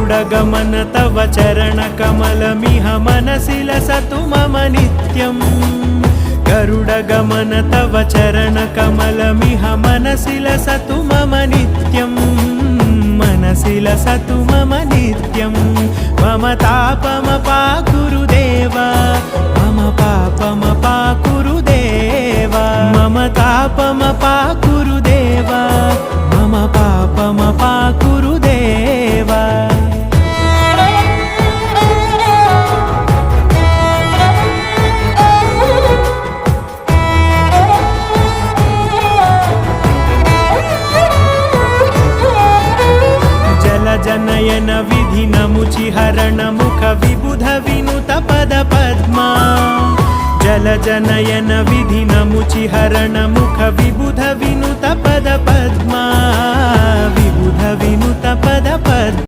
गरुडगमन तव चरणकमलमिह मनसि लसतु मम नित्यम् गरुडगमन तव चरणकमलमिह मनसि लसतु मम नित्यम् मनसि लसतु मम नित्यम् मम तापमपाकुरु देव मम पापमपाकुरु देव मम तापमपाकुरु देव मम पापमपाकुरु देव जनयन विधिनमुचिहरण मुख विबुध विनुत पद पद्मा जल जनयन विधिनमुचिहरण मुख विबुध विनुत पद पद्मा विबुध विनुत पद पद्मा।